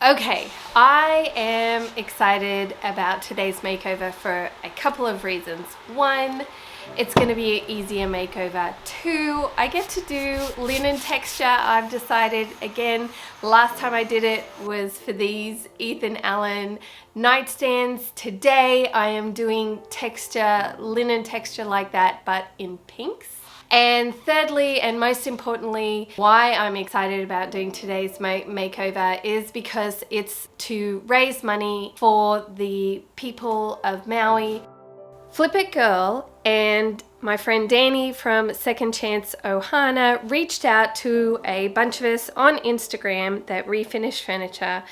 Okay, I am excited about today's makeover for a couple of reasons. One, it's going to be an easier makeover. Two, I get to do linen texture. I've decided, again, last time I did it was for these Ethan Allen nightstands. Today I am doing texture, linen texture like that, but in pinks. And thirdly, and most importantly, why I'm excited about doing today's makeover is because it's to raise money for the people of Maui. Flip It Girl and my friend Danny from Second Chance Ohana reached out to a bunch of us on Instagram that refinish furniture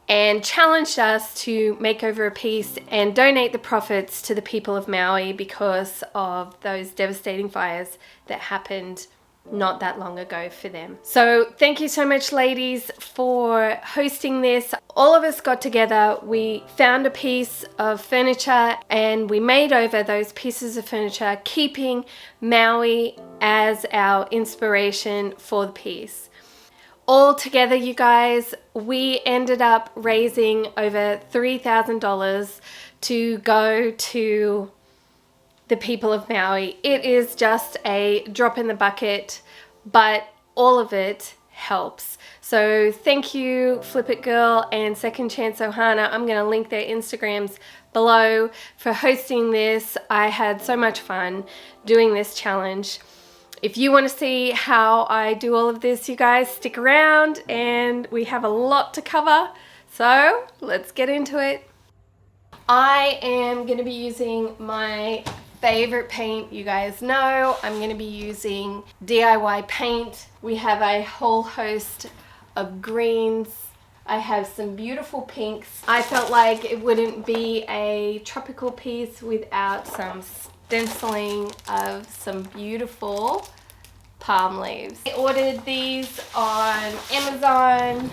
and challenged us to make over a piece and donate the profits to the people of Maui because of those devastating fires that happened not that long ago for them. So thank you so much, ladies, for hosting this. All of us got together, we found a piece of furniture and we made over those pieces of furniture, keeping Maui as our inspiration for the piece. All together, you guys, we ended up raising over $3,000 to go to the people of Maui. It is just a drop in the bucket, but all of it helps. So thank you, Flip It Girl and Second Chance Ohana. I'm going to link their Instagrams below for hosting this. I had so much fun doing this challenge. If you want to see how I do all of this, you guys, stick around and we have a lot to cover. So let's get into it. I am going to be using my favorite paint. You guys know I'm going to be using DIY paint. We have a whole host of greens. I have some beautiful pinks. I felt like it wouldn't be a tropical piece without some stenciling of some beautiful palm leaves. I ordered these on Amazon.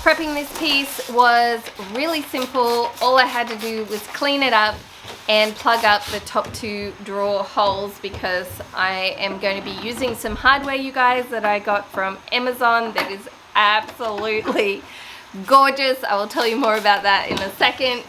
Prepping this piece was really simple. All I had to do was clean it up and plug up the top two drawer holes because I am going to be using some hardware, you guys, that I got from Amazon that is absolutely gorgeous. I will tell you more about that in a second.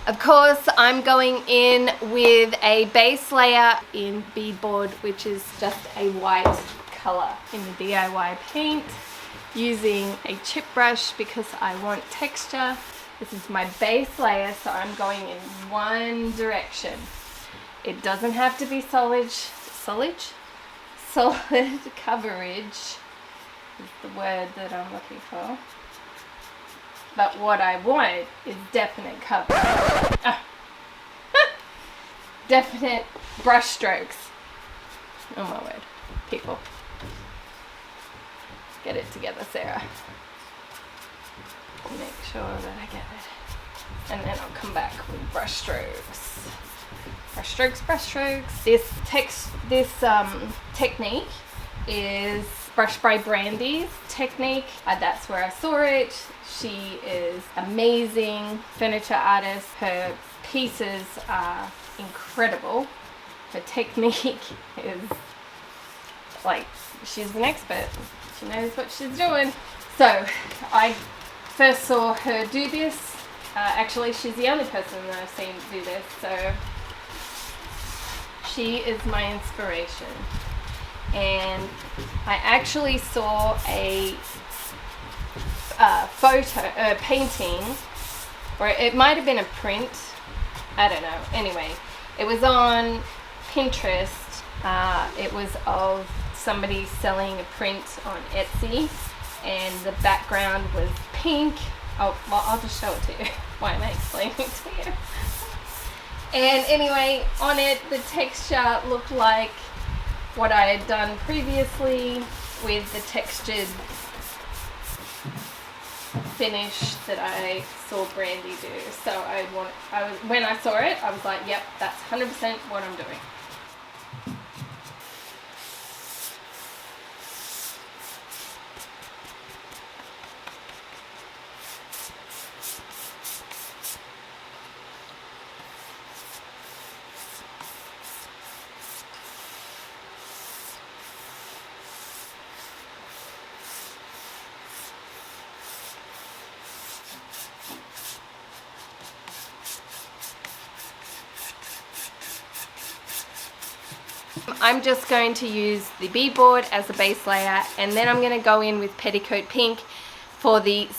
Of course, I'm going in with a base layer in Bead board, which is just a white color. In the DIY paint, using a chip brush because I want texture. This is my base layer, so I'm going in one direction. It doesn't have to be solid coverage is the word that I'm looking for. But what I want is definite coverage. Definite brush strokes. Oh my word, people. Get it together, Sarah. Make sure that I get it. And then I'll come back with brush strokes. Brush strokes, brush strokes. This technique is Brush by Brandy's technique. That's where I saw it. She is amazing furniture artist. Her pieces are incredible. Her technique is like, she's an expert. She knows what she's doing. So I first saw her do this. Actually, she's the only person that I've seen do this. So she is my inspiration. And I actually saw a painting, or it might have been a print. I don't know. Anyway, it was on Pinterest. It was of somebody selling a print on Etsy, and the background was pink. Oh, well, I'll just show it to you. Why am I explaining it to you? And anyway, on it, the texture looked like what I had done previously with the textured finish that I saw Brandy do. So when I saw it, I was like, yep, that's 100% what I'm doing. I'm just going to use the bead board as a base layer, and then I'm going to go in with Petticoat pink for the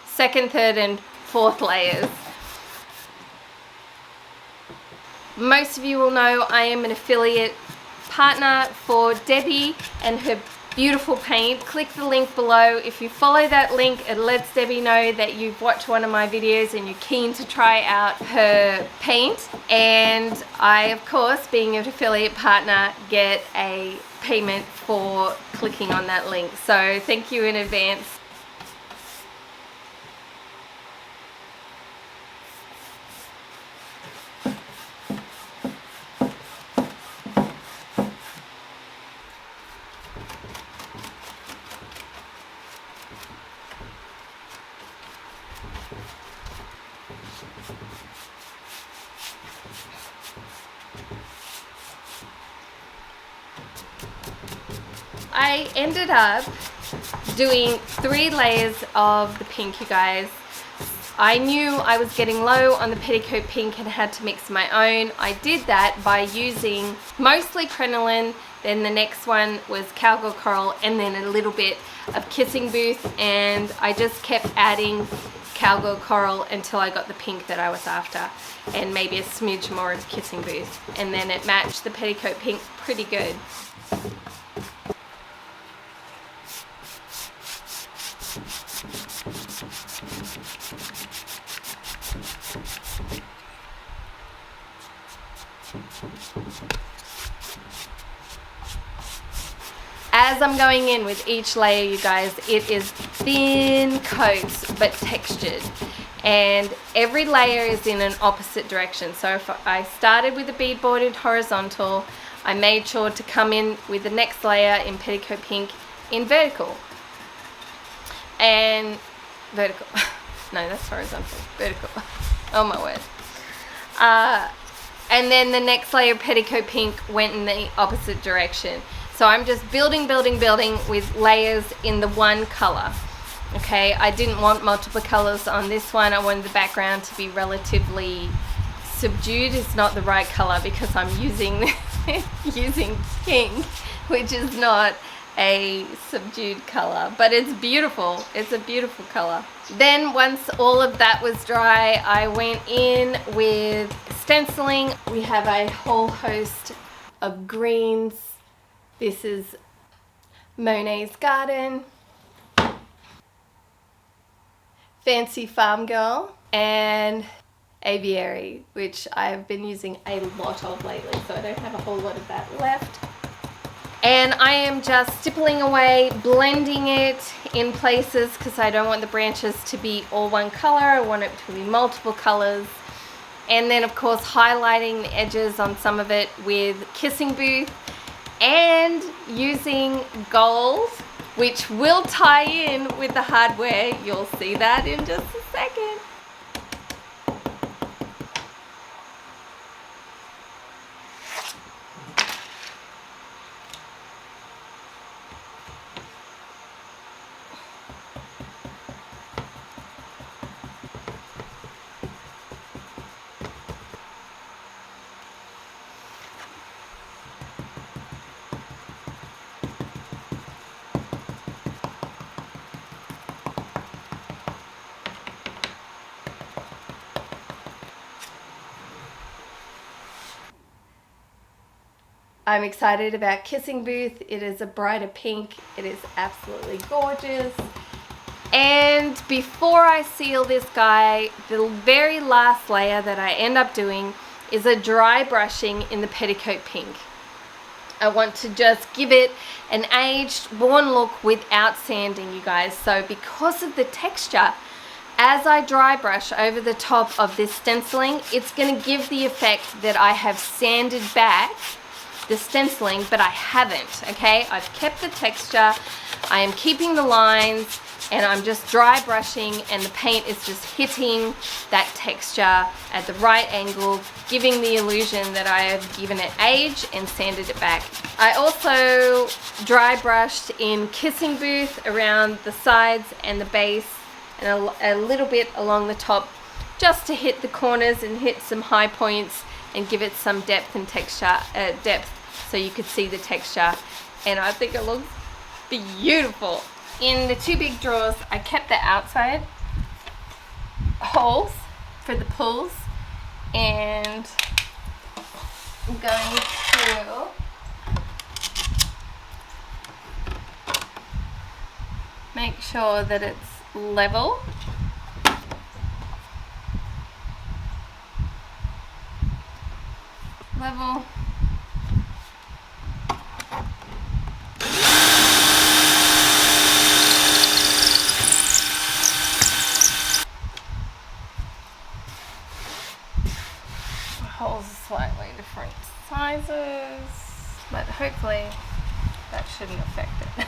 second, third and fourth layers. Most of you will know I am an affiliate partner for Debbie and her beautiful paint. Click the link below. If you follow that link, it lets Debbie know that you've watched one of my videos and you're keen to try out her paint. And I, of course, being an affiliate partner, get a payment for clicking on that link. So thank you in advance. I ended up doing 3 layers of the pink, you guys. I knew I was getting low on the Petticoat pink and had to mix my own. I did that by using mostly crinoline, then the next one was cowgirl coral, and then a little bit of kissing booth, and I just kept adding cowgirl coral until I got the pink that I was after, and maybe a smidge more of kissing booth, and then it matched the Petticoat pink pretty good. As I'm going in with each layer, you guys, it is thin coats but textured, and every layer is in an opposite direction. So if I started with the bead board in horizontal, I made sure to come in with the next layer in Petticoat pink in vertical. And vertical. No, that's horizontal. Vertical. Oh my word. And then the next layer of Petticoat pink went in the opposite direction. So I'm just building with layers in the one color. Okay, I didn't want multiple colors on this one. I wanted the background to be relatively subdued. It's not the right color because I'm using using pink, which is not a subdued color, but it's beautiful. It's a beautiful color. Then once all of that was dry, I went in with stenciling. We have a whole host of greens. This is Monet's Garden, Fancy Farmgirl, and Aviary, which I've been using a lot of lately, so I don't have a whole lot of that left. And I am just stippling away, blending it in places because I don't want the branches to be all one color. I want it to be multiple colors. and then of course highlighting the edges on some of it with Kissing Booth and using gold, which will tie in with the hardware. You'll see that in just a second. I'm excited about Kissing Booth. It is a brighter pink. It is absolutely gorgeous. And before I seal this guy, the very last layer that I end up doing is a dry brushing in the Petticoat pink. I want to just give it an aged, worn look without sanding, you guys. So because of the texture, as I dry brush over the top of this stenciling, it's going to give the effect that I have sanded back the stenciling, but I haven't, okay? I've kept the texture, I am keeping the lines, and I'm just dry brushing, and the paint is just hitting that texture at the right angle, giving the illusion that I have given it age and sanded it back. I also dry brushed in Kissing Booth around the sides and the base, and a little bit along the top, just to hit the corners and hit some high points and give it some depth and texture, so you could see the texture, and I think it looks beautiful. In the two big drawers, I kept the outside holes for the pulls, and I'm going to make sure that it's level. Level. Holes are slightly different sizes, but hopefully that shouldn't affect it.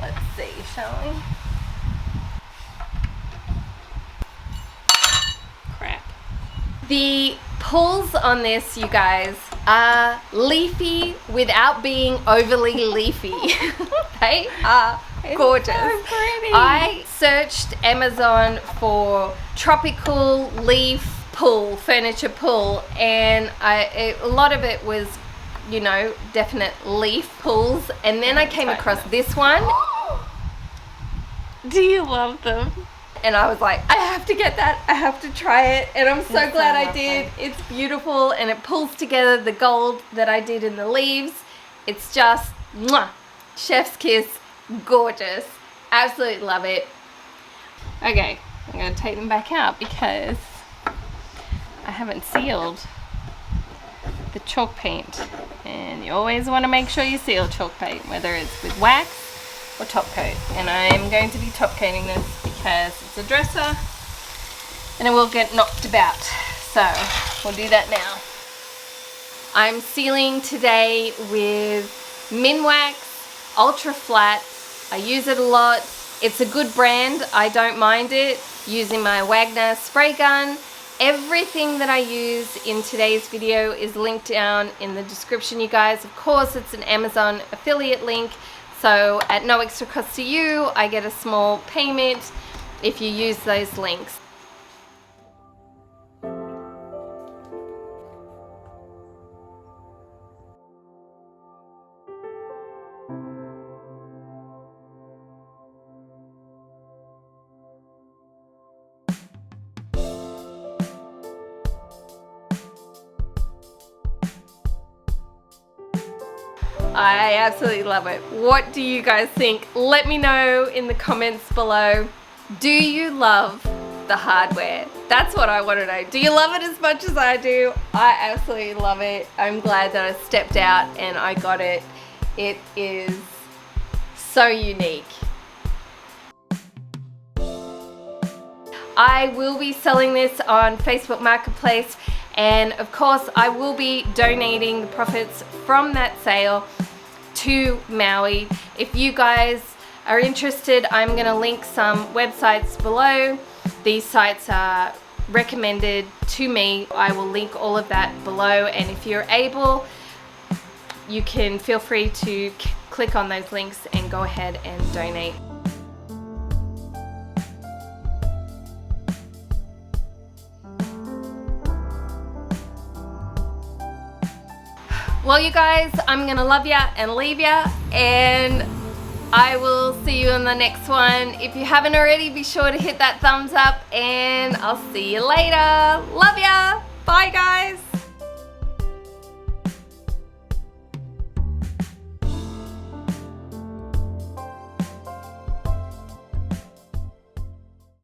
Let's see, shall we? Crap. The pulls on this, you guys, are leafy without being overly leafy. They are gorgeous. So pretty. I searched Amazon for tropical leaf pull, furniture pull, and a lot of it was, you know, definite leaf pulls, and then I came across this one. Do you love them? And I was like, I have to get that, I have to try it, and I'm so glad I did. It's beautiful, and it pulls together the gold that I did in the leaves. It's just mwah, chef's kiss, gorgeous. Absolutely love it. Okay, I'm gonna take them back out because I haven't sealed the chalk paint, and you always want to make sure you seal chalk paint, whether it's with wax or top coat. And I'm going to be top coating this because it's a dresser and it will get knocked about, so we'll do that now. I'm sealing today with Minwax Ultra Flat. I use it a lot. It's a good brand, I don't mind it. Using my Wagner spray gun. Everything that I use in today's video is linked down in the description, you guys. Of course, it's an Amazon affiliate link, so at no extra cost to you, I get a small payment if you use those links. I absolutely love it. What do you guys think? Let me know in the comments below. Do you love the hardware? That's what I want to know. Do you love it as much as I do? I absolutely love it. I'm glad that I stepped out and I got it. It is so unique. I will be selling this on Facebook Marketplace, and of course I will be donating the profits from that sale to Maui. If you guys are interested, I'm going to link some websites below. These sites are recommended to me. I will link all of that below, and if you're able, you can feel free to click on those links and go ahead and donate. Well, you guys, I'm gonna love ya and leave ya, and I will see you in the next one. If you haven't already, be sure to hit that thumbs up, and I'll see you later. Love ya. Bye, guys.